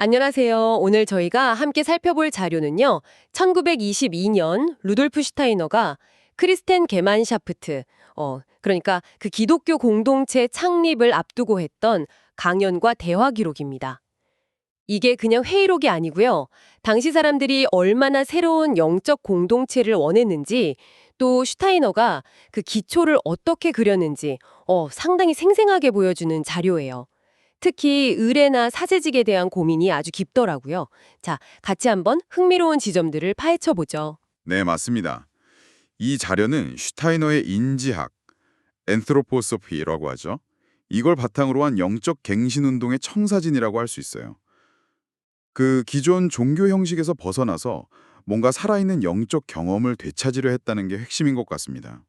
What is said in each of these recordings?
안녕하세요. 오늘 저희가 함께 살펴볼 자료는요. 1922년 루돌프 슈타이너가 크리스텐 게만샤프트, 그러니까 그 기독교 공동체 창립을 앞두고 했던 강연과 대화 기록입니다. 이게 그냥 회의록이 아니고요. 당시 사람들이 얼마나 새로운 영적 공동체를 원했는지, 또 슈타이너가 그 기초를 어떻게 그렸는지 상당히 생생하게 보여주는 자료예요. 특히 의례나 사제직에 대한 고민이 아주 깊더라고요. 자, 같이 한번 흥미로운 지점들을 파헤쳐 보죠. 네, 맞습니다. 이 자료는 슈타이너의 인지학, 엔트로포소피라고 하죠. 이걸 바탕으로 한 영적 갱신운동의 청사진이라고 할 수 있어요. 그 기존 종교 형식에서 벗어나서 뭔가 살아있는 영적 경험을 되찾으려 했다는 게 핵심인 것 같습니다.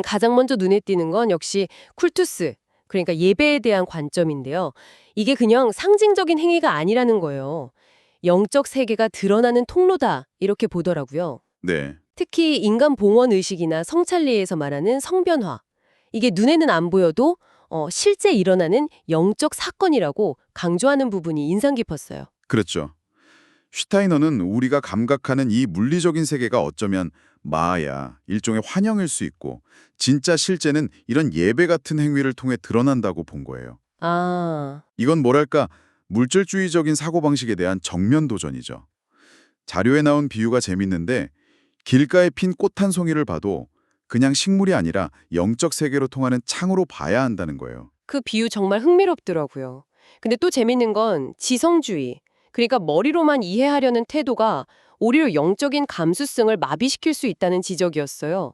가장 먼저 눈에 띄는 건 역시 쿨투스, 그러니까 예배에 대한 관점인데요. 이게 그냥 상징적인 행위가 아니라는 거예요. 영적 세계가 드러나는 통로다, 이렇게 보더라고요. 네, 특히 인간 봉헌 의식이나 성찰리에서 말하는 성변화. 이게 눈에는 안 보여도 실제 일어나는 영적 사건이라고 강조하는 부분이 인상 깊었어요. 그렇죠. 슈타이너는 우리가 감각하는 이 물리적인 세계가 어쩌면 마야, 일종의 환영일 수 있고 진짜 실제는 이런 예배 같은 행위를 통해 드러난다고 본 거예요. 아, 이건 뭐랄까 물질주의적인 사고방식에 대한 정면 도전이죠. 자료에 나온 비유가 재밌는데 길가에 핀 꽃 한 송이를 봐도 그냥 식물이 아니라 영적 세계로 통하는 창으로 봐야 한다는 거예요. 그 비유 정말 흥미롭더라고요. 근데 또 재밌는 건 지성주의, 그러니까 머리로만 이해하려는 태도가 오히려 영적인 감수성을 마비시킬 수 있다는 지적이었어요.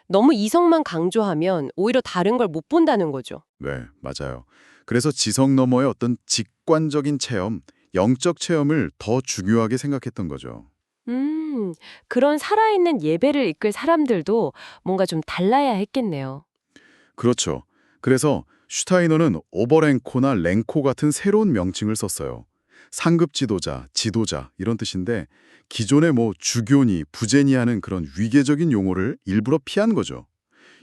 너무 이성만 강조하면 오히려 다른 걸 못 본다는 거죠. 네, 맞아요. 그래서 지성 너머의 어떤 직관적인 체험, 영적 체험을 더 중요하게 생각했던 거죠. 음, 그런 살아있는 예배를 이끌 사람들도 뭔가 좀 달라야 했겠네요. 그렇죠. 그래서 슈타이너는 오버랭코나 랭코 같은 새로운 명칭을 썼어요. 상급 지도자, 지도자 이런 뜻인데 기존의 주교니, 부제니 하는 그런 위계적인 용어를 일부러 피한 거죠.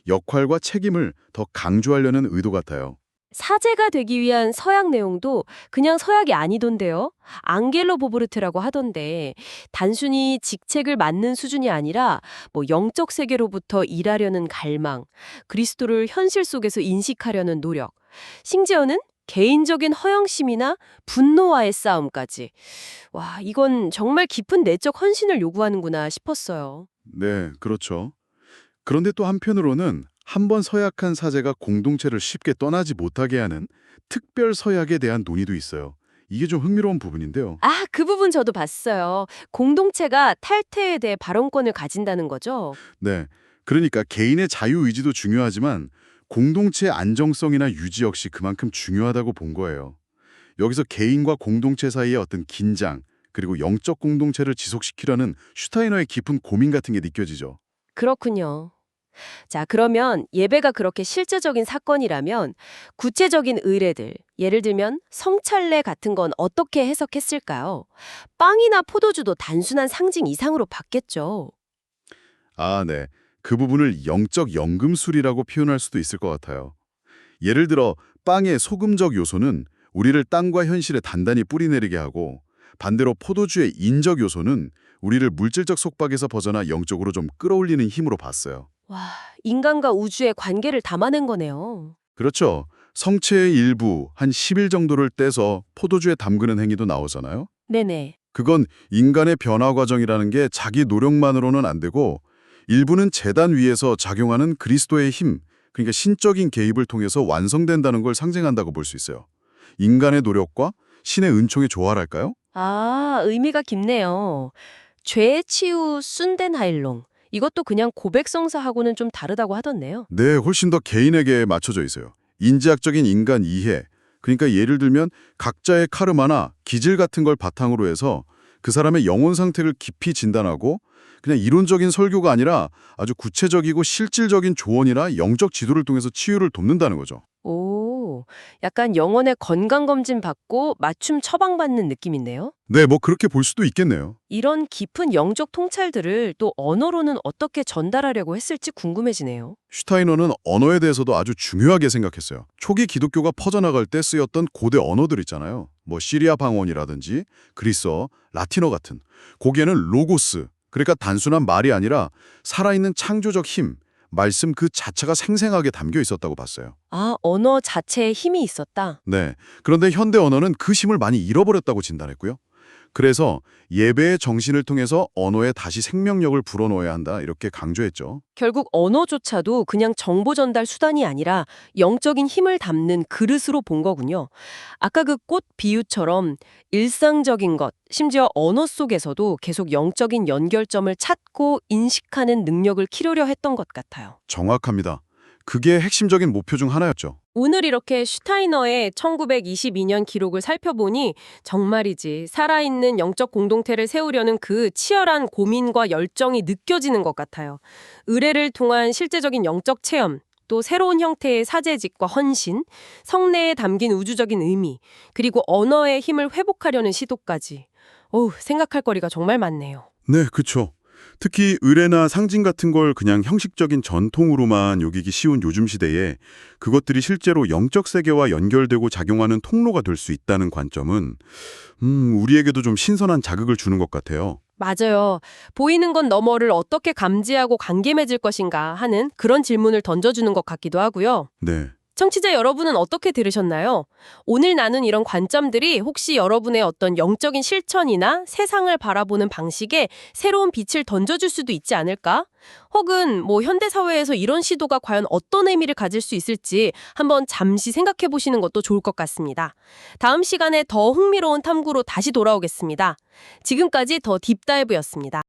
역할과 책임을 더 강조하려는 의도 같아요. 사제가 되기 위한 서약 내용도 그냥 서약이 아니던데요. 앙겔로 보브르트라고 하던데 단순히 직책을 맡는 수준이 아니라 영적 세계로부터 일하려는 갈망, 그리스도를 현실 속에서 인식하려는 노력, 심지어는 개인적인 허영심이나 분노와의 싸움까지. 와, 이건 정말 깊은 내적 헌신을 요구하는구나 싶었어요. 네, 그렇죠. 그런데 또 한편으로는 한 번 서약한 사제가 공동체를 쉽게 떠나지 못하게 하는 특별 서약에 대한 논의도 있어요. 이게 좀 흥미로운 부분인데요. 아, 그 부분 저도 봤어요. 공동체가 탈퇴에 대해 발언권을 가진다는 거죠. 네, 그러니까 개인의 자유의지도 중요하지만 공동체의 안정성이나 유지 역시 그만큼 중요하다고 본 거예요. 여기서 개인과 공동체 사이의 어떤 긴장, 그리고 영적 공동체를 지속시키려는 슈타이너의 깊은 고민 같은 게 느껴지죠. 그렇군요. 자, 그러면 예배가 그렇게 실제적인 사건이라면 구체적인 의례들, 예를 들면 성찰례 같은 건 어떻게 해석했을까요? 빵이나 포도주도 단순한 상징 이상으로 봤겠죠. 아, 네. 그 부분을 영적 연금술이라고 표현할 수도 있을 것 같아요. 예를 들어 빵의 소금적 요소는 우리를 땅과 현실에 단단히 뿌리내리게 하고 반대로 포도주의 인적 요소는 우리를 물질적 속박에서 벗어나 영적으로 좀 끌어올리는 힘으로 봤어요. 와, 인간과 우주의 관계를 담아낸 거네요. 그렇죠. 성체의 일부, 한 10일 정도를 떼서 포도주에 담그는 행위도 나오잖아요. 네네. 그건 인간의 변화 과정이라는 게 자기 노력만으로는 안 되고 일부는 재단 위에서 작용하는 그리스도의 힘, 그러니까 신적인 개입을 통해서 완성된다는 걸 상징한다고 볼 수 있어요. 인간의 노력과 신의 은총의 조화랄까요? 아, 의미가 깊네요. 죄 치유 순덴하일롱. 이것도 그냥 고백성사하고는 좀 다르다고 하던데요. 네, 훨씬 더 개인에게 맞춰져 있어요. 인지학적인 인간 이해, 그러니까 예를 들면 각자의 카르마나 기질 같은 걸 바탕으로 해서 그 사람의 영혼 상태를 깊이 진단하고 그냥 이론적인 설교가 아니라 아주 구체적이고 실질적인 조언이나 영적 지도를 통해서 치유를 돕는다는 거죠. 오, 같고 약간 영혼의 건강검진 받고 맞춤 처방받는 느낌인데요. 네, 뭐 그렇게 볼 수도 있겠네요. 이런 깊은 영적 통찰들을 또 언어로는 어떻게 전달하려고 했을지 궁금해지네요. 슈타이너는 언어에 대해서도 아주 중요하게 생각했어요. 초기 기독교가 퍼져나갈 때 쓰였던 고대 언어들 있잖아요. 뭐 시리아 방언이라든지 그리스어, 라틴어 같은. 거기에는 로고스, 그러니까 단순한 말이 아니라 살아있는 창조적 힘, 말씀 그 자체가 생생하게 담겨 있었다고 봤어요. 아, 언어 자체에 힘이 있었다. 네. 그런데 현대 언어는 그 힘을 많이 잃어버렸다고 진단했고요. 그래서 예배의 정신을 통해서 언어에 다시 생명력을 불어넣어야 한다 이렇게 강조했죠. 결국 언어조차도 그냥 정보 전달 수단이 아니라 영적인 힘을 담는 그릇으로 본 거군요. 아까 그 꽃 비유처럼 일상적인 것, 심지어 언어 속에서도 계속 영적인 연결점을 찾고 인식하는 능력을 키우려 했던 것 같아요. 정확합니다. 그게 핵심적인 목표 중 하나였죠. 오늘 이렇게 슈타이너의 1922년 기록을 살펴보니 정말이지 살아있는 영적 공동체를 세우려는 그 치열한 고민과 열정이 느껴지는 것 같아요. 의례를 통한 실제적인 영적 체험, 또 새로운 형태의 사제직과 헌신, 성례에 담긴 우주적인 의미, 그리고 언어의 힘을 회복하려는 시도까지. 생각할 거리가 정말 많네요. 네, 그렇죠. 특히 의례나 상징 같은 걸 그냥 형식적인 전통으로만 여기기 쉬운 요즘 시대에 그것들이 실제로 영적 세계와 연결되고 작용하는 통로가 될 수 있다는 관점은 우리에게도 좀 신선한 자극을 주는 것 같아요. 맞아요. 보이는 건 너머를 어떻게 감지하고 관계 맺을 것인가 하는 그런 질문을 던져주는 것 같기도 하고요. 네. 청취자 여러분은 어떻게 들으셨나요? 오늘 나눈 이런 관점들이 혹시 여러분의 어떤 영적인 실천이나 세상을 바라보는 방식에 새로운 빛을 던져줄 수도 있지 않을까? 혹은 현대사회에서 이런 시도가 과연 어떤 의미를 가질 수 있을지 한번 잠시 생각해 보시는 것도 좋을 것 같습니다. 다음 시간에 더 흥미로운 탐구로 다시 돌아오겠습니다. 지금까지 더 딥다이브였습니다.